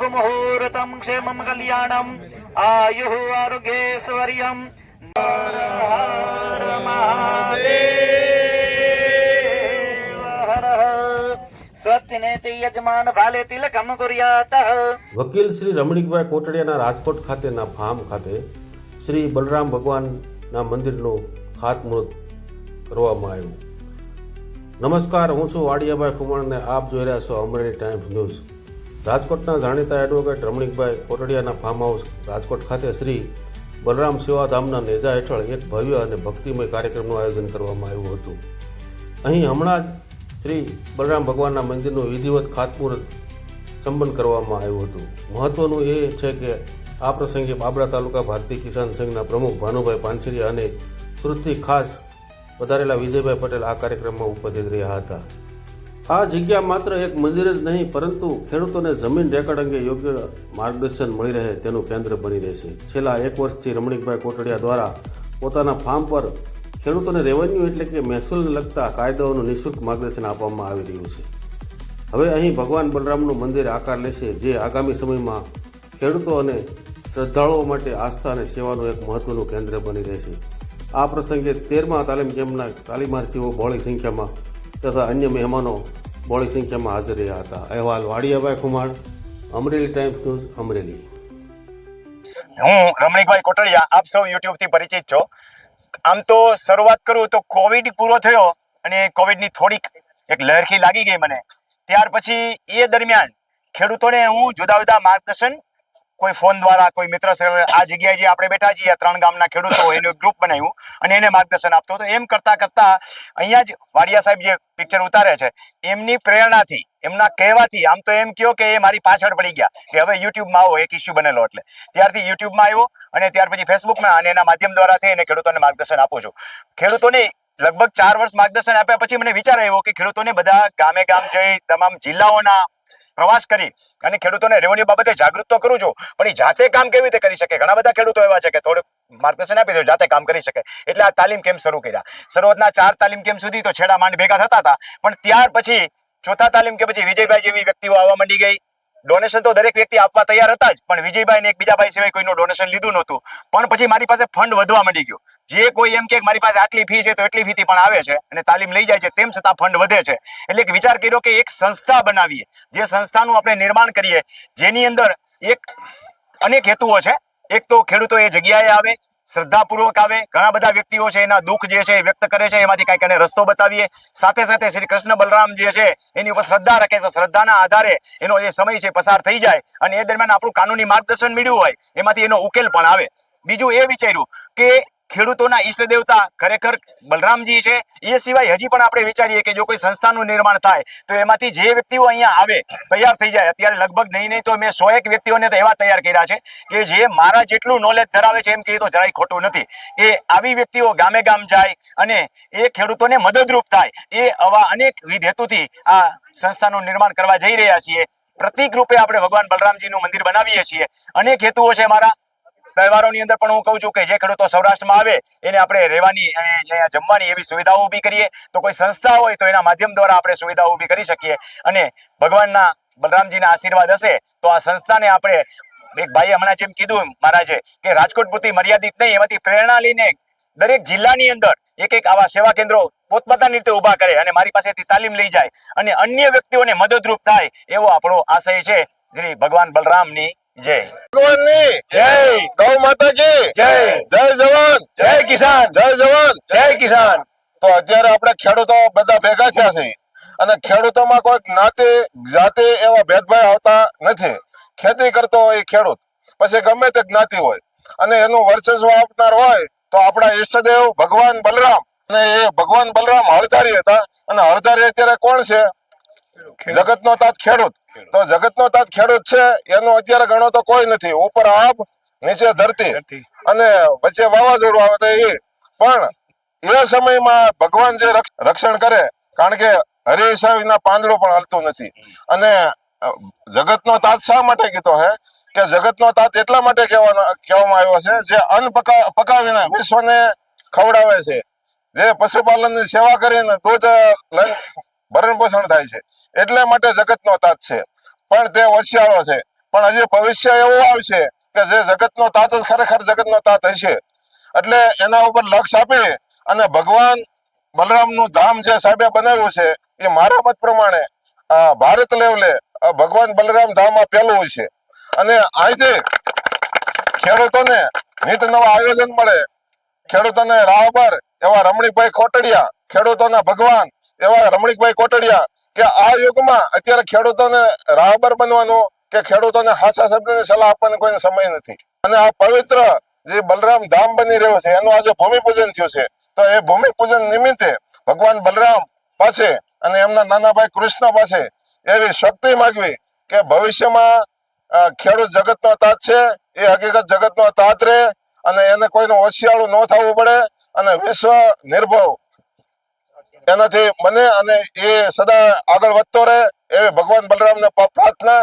शुभ मुहूर्तम क्षेमम कल्याणम आयुः आरोग्यैश्वर्यम हर हर महादेव हर स्वस्ति नेति यजमान भाले तिलकम कुर्यातः। વકીલ શ્રી રમણીકભાઈ કોટડિયાના રાજકોટ ખાતેના ફાર્મ ખાતે શ્રી બલરામ ભગવાનના મંદિરનું ખાતમુહૂર્ત કરવામાં આવ્યું. નમસ્કાર, હું છું વાડિયાભાઈ ખુમાણ અને આપ જોઈ રહ્યા છો અમરેલી ટાઈમ્સ ન્યૂઝ. રાજકોટના જાણીતા એડવોકેટ રમણીકભાઈ કોટડિયાના ફાર્મ હાઉસ રાજકોટ ખાતે શ્રી બલરામ સેવાધામના નેજા હેઠળ એક ભવ્ય અને ભક્તિમય કાર્યક્રમનું આયોજન કરવામાં આવ્યું હતું. અહીં હમણાં જ શ્રી બલરામ ભગવાનના મંદિરનું વિધિવત ખાતમુહૂર્ત સંપન્ન કરવામાં આવ્યું હતું. મહત્વનું એ છે કે આ પ્રસંગે બાબરા તાલુકા ભારતીય કિસાન સંઘના પ્રમુખ ભાનુભાઈ પાનસરિયા અને સુરતથી ખાસ વધારેલા વિજયભાઈ પટેલ આ કાર્યક્રમમાં ઉપસ્થિત રહ્યા હતા. આ જગ્યા માત્ર એક મંદિર જ નહીં પરંતુ ખેડૂતોને જમીન રેકર્ડ અંગે યોગ્ય માર્ગદર્શન મળી રહે તેનું કેન્દ્ર બની રહેશે. છેલ્લા 1 વર્ષથી રમણીકભાઈ કોટડિયા દ્વારા પોતાના ફાર્મ પર ખેડૂતોને રેવન્યુ એટલે કે મહેસૂલને લગતા કાયદાઓનું નિઃશુલ્ક માર્ગદર્શન આપવામાં આવી રહ્યું છે. હવે અહીં ભગવાન બલરામનું મંદિર આકાર લેશે, જે આગામી સમયમાં ખેડૂતો અને શ્રદ્ધાળુઓ માટે આસ્થા અને સેવાનું એક મહત્વનું કેન્દ્ર બની રહેશે. આ પ્રસંગે 13મા તાલીમ કેમ્પના તાલીમાર્થીઓ બહોળી સંખ્યામાં તથા અન્ય મહેમાનો બહોળી સંખ્યામાં હાજર રહ્યા હતા. અહેવાલ વાડિયાભાઈ ખુમાણ, અમરેલી ટાઈમ્સ ન્યૂઝ, અમરેલી. હું રમણીકભાઈ કોટડિયા, આપ સૌ યુટ્યુબથી પરિચિત છો. આમ તો શરૂઆત કરું તો કોવિડ પૂરો થયો અને કોવિડની થોડીક એક લહેરખી લાગી ગઈ મને. ત્યાર પછી એ દરમિયાન ખેડૂતોને હું જુદા જુદા માર્ગદર્શન કોઈ ફોન દ્વારા, કોઈ મિત્ર આ જગ્યાએ જે આપણે બેઠા છીએ 3 ગામના ખેડૂતો એનું ગ્રુપ બનાવ્યું અને એને માર્ગદર્શન આપતો હતો. એમ કરતા કરતા અહીંયા જ વાડિયા સાહેબ જે પિક્ચર ઉતારે છે એમની પ્રેરણાથી, એમના કહેવાથી, આમ તો એમ કહ્યો કે એ મારી પાછળ પડી ગયા કે હવે યુટ્યુબમાં આવો, એક ઇસ્યુ બનેલો એટલે ત્યારથી યુટ્યુબમાં આવ્યો અને ત્યાર પછી ફેસબુકમાં અને એના માધ્યમ દ્વારા થઈ અને ખેડૂતોને માર્ગદર્શન આપું છું. ખેડૂતોને લગભગ 4 વર્ષ માર્ગદર્શન આપ્યા પછી મને વિચાર આવ્યો કે ખેડૂતોને બધા ગામે ગામ જઈ તમામ જિલ્લાઓના પ્રવાસ કરી અને ખેડૂતોને રેવન્યુ બાબતે જાગૃત તો કરું છું, પણ એ જાતે કામ કેવી રીતે કરી શકે. ઘણા બધા ખેડૂતો એવા છે કે થોડુંક માર્ગદર્શન આપી દો, જાતે કામ કરી શકે. એટલે આ તાલીમ કેમ્પ શરૂ કર્યા. શરૂઆતના 4 તાલીમ કેમ્પ સુધી તો છેડા માંડ ભેગા થતા હતા, પણ ત્યાર પછી 4થા તાલીમ કે પછી વિજયભાઈ જેવી વ્યક્તિઓ આવવા માંડી ગઈ. ડોનેશન તો દરેક વ્યક્તિ આપવા તૈયાર હતા જ, પણ વિજયભાઈ ને એક બીજા ભાઈ સિવાય કોઈનું ડોનેશન લીધું નહોતું. પણ પછી મારી પાસે ફંડ વધવા માંડી ગયો. જે કોઈ એમ કે મારી પાસે આટલી ફી છે તો એટલી ફીથી પણ આવે છે અને તાલીમ લઈ જાય છે, તેમ છતાં ફંડ વધે છે. એટલે એક વિચાર કર્યો કે એક સંસ્થા બનાવીએ, જે સંસ્થાનું આપણે નિર્માણ કરીએ, જેની અંદર અનેક હેતુઓ છે. એક તો ખેડૂતો એ જગ્યાએ આવે, શ્રદ્ધાપૂર્વક આવે, ઘણા બધા વ્યક્તિઓ છે એના દુઃખ જે છે એ વ્યક્ત કરે છે, એમાંથી કાંઈક એને રસ્તો બતાવીએ. સાથે સાથે શ્રી કૃષ્ણ બલરામ જે છે એની ઉપર શ્રદ્ધા રાખે તો શ્રદ્ધાના આધારે એનો જે સમય છે પસાર થઈ જાય અને એ દરમિયાન આપણું કાનૂની માર્ગદર્શન મળ્યું હોય એમાંથી એનો ઉકેલ પણ આવે. બીજું એ વિચાર્યું કે ખેડૂતોના ઈષ્ટ દેવતા ખરેખર બલરામજી છે. એ સિવાય હજી પણ આપણે વિચારીએ કે જો કોઈ સંસ્થાનું નિર્માણ થાય તો એમાંથી જે વ્યક્તિઓ અહીંયા આવે, તૈયાર થઈ જાય. અત્યારે લગભગ નહીં તો મેં 101 વ્યક્તિઓને તો એવા તૈયાર કર્યા છે કે જે મારા જેટલું નોલેજ ધરાવે છે, એમ કહીએ તો જરાય ખોટું નથી. એ આવી વ્યક્તિઓ ગામે ગામ જાય અને એ ખેડૂતોને મદદરૂપ થાય. એ આવા અનેકવિધ હેતુથી આ સંસ્થાનું નિર્માણ કરવા જઈ રહ્યા છીએ. પ્રતિક રૂપે આપણે ભગવાન બલરામજીનું મંદિર બનાવીએ છીએ. અનેક હેતુઓ છે મારા. તહેવારોની અંદર પણ હું કહું છું કે જે ખેડૂતો સૌરાષ્ટ્રમાં આવે એને આપણે રહેવાની અને અહીંયા જમવાની એવી સુવિધાઓ ઊભી કરીએ. તો કોઈ સંસ્થા હોય તો એના માધ્યમ દ્વારા આપણે સુવિધાઓ ઊભી કરી શકીએ અને ભગવાનના બલરામજીના આશીર્વાદ હશે તો આ સંસ્થાને આપણે, એક ભાઈએ હમણાં જેમ કીધું મહારાજે કે રાજકોટ પૂરતી મર્યાદિત નહીં, એમાંથી પ્રેરણા લઈને દરેક જિલ્લાની અંદર એક આવા સેવા કેન્દ્રો પોતપોતાની રીતે ઊભા કરે અને મારી પાસેથી તાલીમ લઈ જાય અને અન્ય વ્યક્તિઓને મદદરૂપ થાય, એવો આપણો આશય છે. શ્રી ભગવાન બલરામની જય. ભગવાનની જય. ગૌ માતા કી જય. જય જવાન, જય કિસાન, જય જવાન, જય કિસાન. તો અત્યારે આપણે ખેડૂતો બધા ભેગા થયા છે અને ખેડૂતોમાં કોઈ જ્ઞાતિ જાતિ એવા ભેદભાવ આવતા નથી. ખેતી કરતો હોય ખેડૂત, પછી ગમે તે જ્ઞાતિ હોય અને એનું વર્ચસ્વ આપનાર હોય તો આપણા ઈષ્ટદેવ ભગવાન બલરામ, અને એ ભગવાન બલરામ હળધારી હતા. અને હળધારી અત્યારે કોણ છે? જગતનો તાત ખેડૂત. તો જગતનો તાત ખેડૂત છે, એનો અત્યારે ગણો તો કોઈ નથી. ઉપર આબ, નીચે ધરતી અને વચ્ચે વાવાઝોડું આવે તો એ પણ એ સમયમાં ભગવાન જે રક્ષણ કરે, કારણ કે હરિસાવીના પાંદડું પણ હલતું નથી. અને જગતનો તાત શા માટે કીધો હે કે જગતનો તાત એટલા માટે કહેવામાં આવ્યો છે જે અન્ન પકાવીને વિશ્વને ખવડાવે છે, જે પશુપાલનની સેવા કરીને દૂધ ભરણ પોષણ થાય છે, એટલે માટે જગતનો તાત છે. પણ તે હોશિયારો છે, પણ હજી ભવિષ્ય એવું આવશે કે જે જગતનો તાત જ ખરેખર જગતનો તાત હશે. એટલે એના ઉપર લક્ષ આપી અને ભગવાન બલરામનું ધામ જે સાહેબે બનાવ્યું છે એ મારા મત પ્રમાણે ભારત લેવલે ભગવાન બલરામ ધામ આ પહેલું છે. અને અહીંથી ખેડૂતોને નિત નવા આયોજન મળે, ખેડૂતોને રાહબર એવા રમણીકભાઈ કોટડિયા, ખેડૂતોના ભગવાન એવા રમણીકભાઈ કોટડિયા, કે આ યુગમાં અત્યારે ખેડૂતોને રાહબર બનવાનું કે ખેડૂતોને હાસા શબ્દની સલાહ આપવાનો કોઈને સમય નથી. અને આ પવિત્ર જે બલરામ ધામ બની રહ્યો છે એનું આજે ભૂમિપૂજન થયું છે. તો એ ભૂમિપૂજન નિમિત્તે ભગવાન બલરામ પાસે અને એમના નાના ભાઈ કૃષ્ણ પાસે એવી શક્તિ માગવી કે ભવિષ્યમાં ખેડૂત જગતનો તાત છે એ હકીકત જગતનો તાત રહે અને એને કોઈનું હોશિયાળું ન થવું પડે અને વિશ્વ નિર્ભવ એનાથી બને અને એ સદા આગળ વધતો રહે એવી ભગવાન બલરામને પ્રાર્થના.